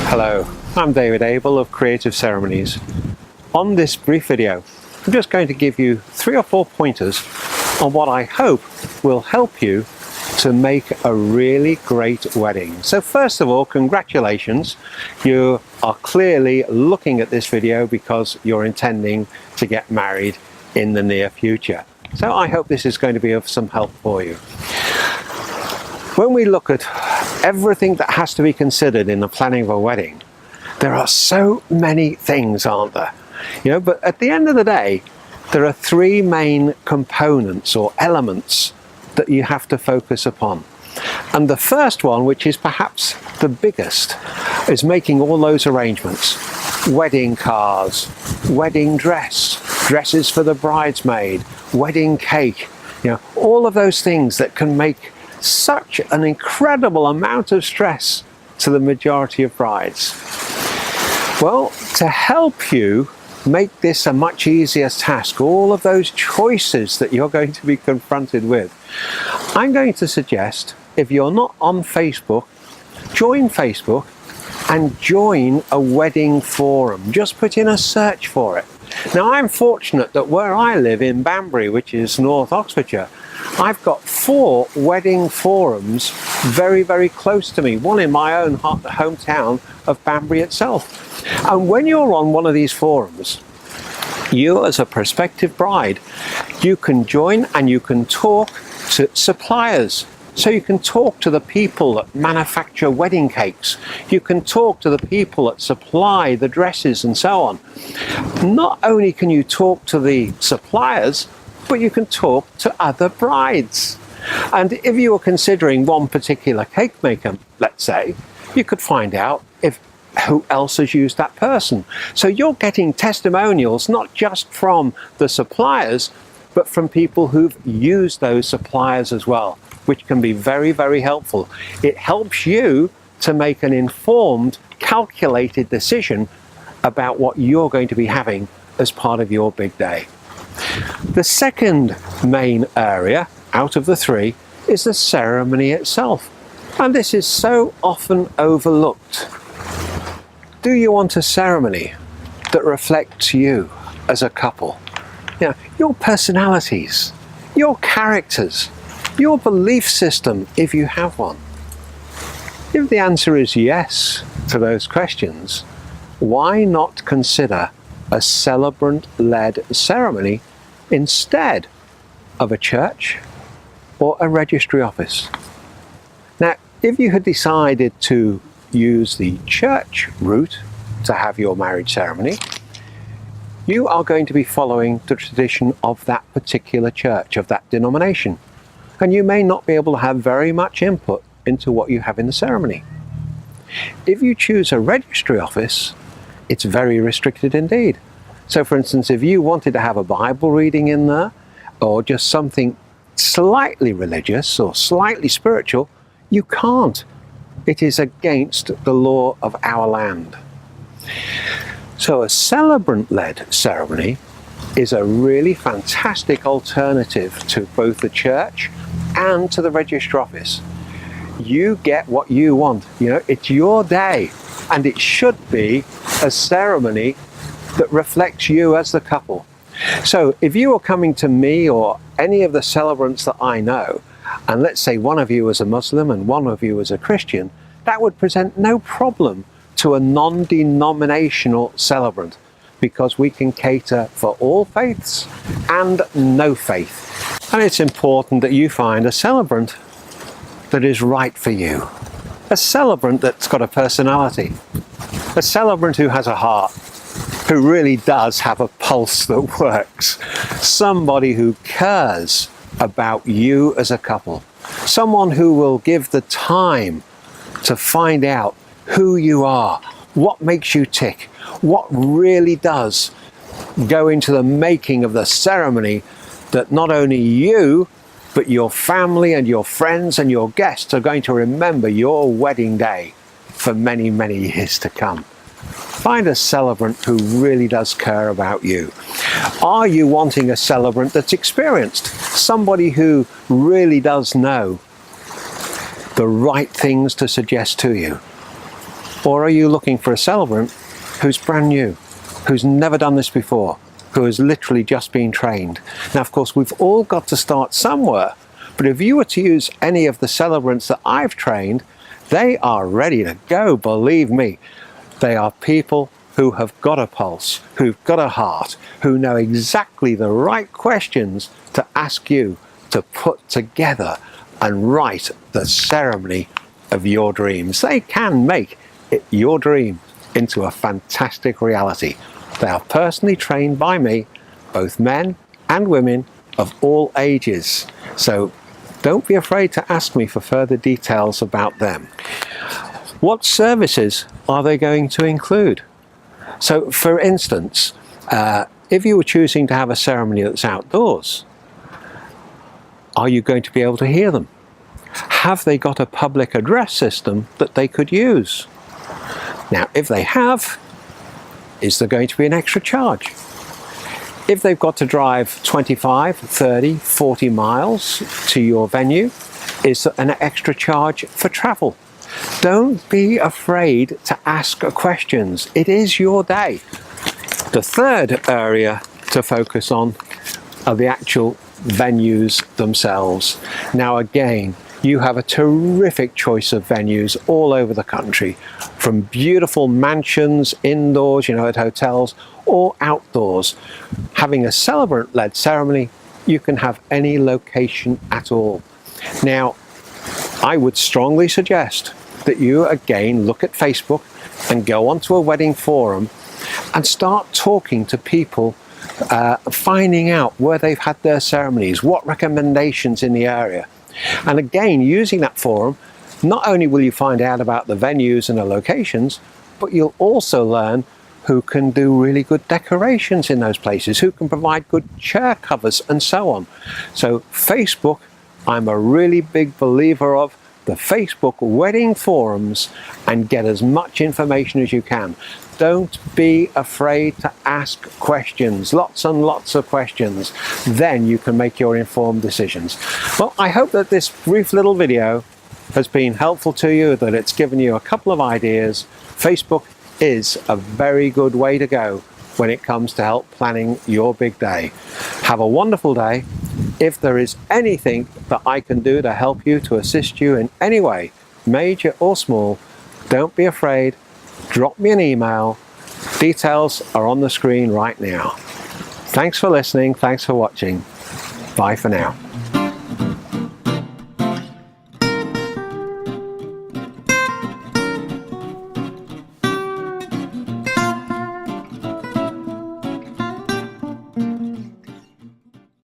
Hello, I'm David Abel of Creative Ceremonies. On this brief video, I'm just going to give you 3 or 4 pointers on what I hope will help you to make a really great wedding. So first of all, congratulations. You are clearly looking at this video because you're intending to get married in the near future. So I hope this is going to be of some help for you. When we look at everything that has to be considered in the planning of a wedding, there are so many things, aren't there? But at the end of the day, there are 3 main components or elements that you have to focus upon. And the first one, which is perhaps the biggest, is making all those arrangements. Wedding cars, wedding dress, dresses for the bridesmaid, wedding cake, all of those things that can make such an incredible amount of stress to the majority of brides. Well, to help you make this a much easier task, all of those choices that you're going to be confronted with, I'm going to suggest, if you're not on Facebook, join Facebook and join a wedding forum. Just put in a search for it. Now, I'm fortunate that where I live in Banbury, which is North Oxfordshire, I've got 4 wedding forums very, very close to me. One in my own hometown of Banbury itself. And when you're on one of these forums, you as a prospective bride, you can join and you can talk to suppliers. So you can talk to the people that manufacture wedding cakes. You can talk to the people that supply the dresses and so on. Not only can you talk to the suppliers, but you can talk to other brides. And if you were considering one particular cake maker, let's say, you could find out who else has used that person. So you're getting testimonials not just from the suppliers, but from people who've used those suppliers as well, which can be very, very helpful. It helps you to make an informed, calculated decision about what you're going to be having as part of your big day. The second main area out of the 3 is the ceremony itself. And this is so often overlooked. Do you want a ceremony that reflects you as a couple? Your personalities, your characters, your belief system, if you have one. If the answer is yes to those questions, why not consider a celebrant-led ceremony instead of a church or a registry office? Now, if you had decided to use the church route to have your marriage ceremony, you are going to be following the tradition of that particular church, of that denomination. And you may not be able to have very much input into what you have in the ceremony. If you choose a registry office, it's very restricted indeed. So for instance, if you wanted to have a Bible reading in there, or just something slightly religious or slightly spiritual, you can't. It is against the law of our land. So a celebrant-led ceremony is a really fantastic alternative to both the church and to the registry office. You get what you want. It's your day, and it should be a ceremony that reflects you as the couple. So if you are coming to me or any of the celebrants that I know, and let's say one of you was a Muslim and one of you was a Christian, that would present no problem to a non-denominational celebrant, because we can cater for all faiths and no faith. And it's important that you find a celebrant that is right for you. A celebrant that's got a personality. A celebrant who has a heart, who really does have a pulse that works. Somebody who cares about you as a couple. Someone who will give the time to find out who you are, what makes you tick, what really does go into the making of the ceremony that not only you, but your family and your friends and your guests are going to remember your wedding day for many, many years to come. Find a celebrant who really does care about you. Are you wanting a celebrant that's experienced? Somebody who really does know the right things to suggest to you? Or are you looking for a celebrant who's brand new, who's never done this before, who has literally just been trained? Now, of course, we've all got to start somewhere, but if you were to use any of the celebrants that I've trained, they are ready to go, believe me. They are people who have got a pulse, who've got a heart, who know exactly the right questions to ask you to put together and write the ceremony of your dreams. They can make your dream into a fantastic reality. They are personally trained by me, both men and women of all ages. So don't be afraid to ask me for further details about them. What services are they going to include? So, for instance, if you were choosing to have a ceremony that's outdoors, are you going to be able to hear them? Have they got a public address system that they could use? Now, if they have, is there going to be an extra charge? If they've got to drive 25, 30, 40 miles to your venue, is there an extra charge for travel? Don't be afraid to ask questions. It is your day. The third area to focus on are the actual venues themselves. Now again, you have a terrific choice of venues all over the country, from beautiful mansions, indoors, at hotels, or outdoors. Having a celebrant-led ceremony, you can have any location at all. Now, I would strongly suggest that you again look at Facebook and go onto a wedding forum and start talking to people, finding out where they've had their ceremonies, what recommendations in the area. And again, using that forum, not only will you find out about the venues and the locations, but you'll also learn who can do really good decorations in those places, who can provide good chair covers and so on. So Facebook, I'm a really big believer of the Facebook wedding forums, and get as much information as you can. Don't be afraid to ask questions, lots and lots of questions. Then you can make your informed decisions. Well, I hope that this brief little video has been helpful to you, that it's given you a couple of ideas. Facebook is a very good way to go when it comes to help planning your big day. Have a wonderful day. If there is anything that I can do to help you, to assist you in any way, major or small, don't be afraid. Drop me an email. Details are on the screen right now. Thanks for listening. Thanks for watching. Bye for now.